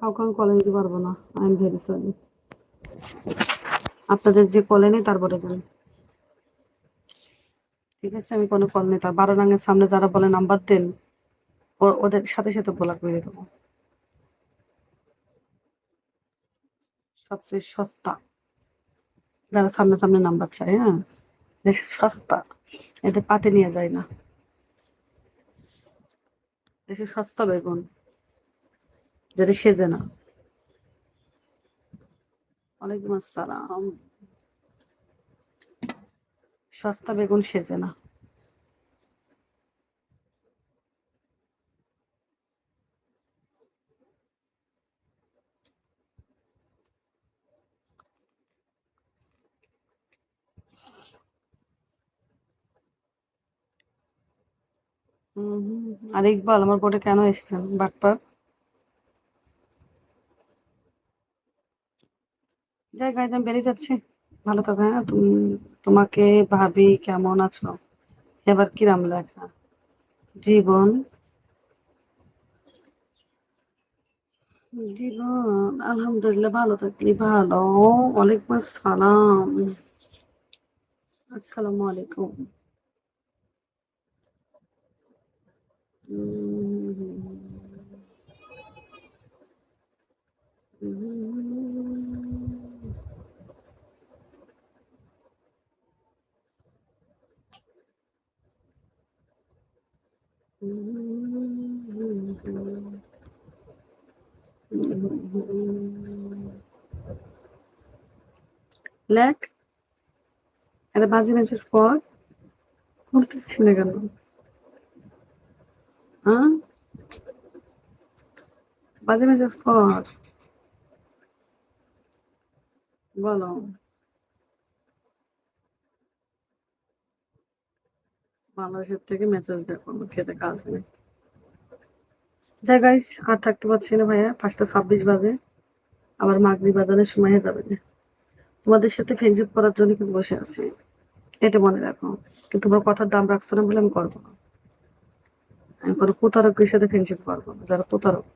কাউকে আমি কলে নিতে পারবো না। I am very sorry. আপনাদের যে কলে নেই তারপরে যান। ঠিক আছে, আমি কোনো কল নেই। তার 12 রাঙের সামনে যারা বলে নাম্বার দেন, ওদের সাথে সাথে ব্লক করে দেবো। সবচেয়ে সস্তা যারা সামনে সামনে নাম্বার চায়, হ্যাঁ, বেশ সস্তা, এদের পাতে নিয়ে যায় না। বেশি সস্তা বেগুন, যেটা সেজে না। ওয়ালাইকুম আসসালাম। সস্তা বেগুন সেজে না। আর ইকবাল, আমার বোর্ডে কেন এসছেন বাটপার? যাই গাইজ, আমি বেরিয়ে যাচ্ছি। ভালো থাকো, হ্যাঁ। তোমাকে ভাবি কেমন আছো, এবার কিরাম লেখা জীবন। জীবন আলহামদুলিল্লাহ, ভালো থাকলি ভালো। ওয়ালাইকুম আসসালাম। আসসালামু আলাইকুম। লেখ, একটা বাজে মেসেজ কর। করতেছিস না কেন? হ্যাঁ, বাজে মেসেজ কর, বলো। বাংলাদেশের থেকে মেসেজ দেখো, আমার খেতে কাজ নেই। যাই গাইস, আর থাকতে পারছি না ভাইয়া, 5:26 বাজে, আবার মাগরিব আজানের সময় হয়ে যাবে। তোমাদের সাথে ফ্রেন্ডশিপ করার জন্য কিন্তু বসে আছি, এটা মনে রাখো। কিন্তু তোমার কথার দাম রাখছো না বলে আমি করবো না। আমি কোনো প্রতারকের সাথে ফ্রেন্ডশিপ করবো না। যারা প্রতারক,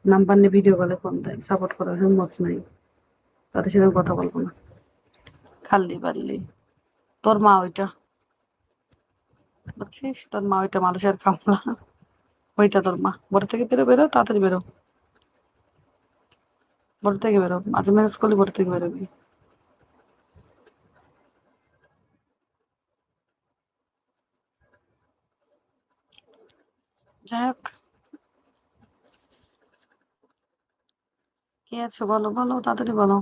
নাম্বার নিয়ে ভিডিও কলে ফোন দেয়, সাপোর্ট করার হিম্মত নাই, তাদের সাথে কথা বলবো না। খাল্লি পাল্লি তোর মা ওইটা, বুঝছিস? তোর মা ওইটা মানুষের কামলা, ওইটা তোর মা। বড় থেকে বেরো, বেরো তাড়াতাড়ি বেরো, বড় থেকে বেরো। মাঝে ম্যানেজ করলে বড় থেকে বেরোবি। যাই হোক, কে আছো বলো, বলো তাড়াতাড়ি বলো।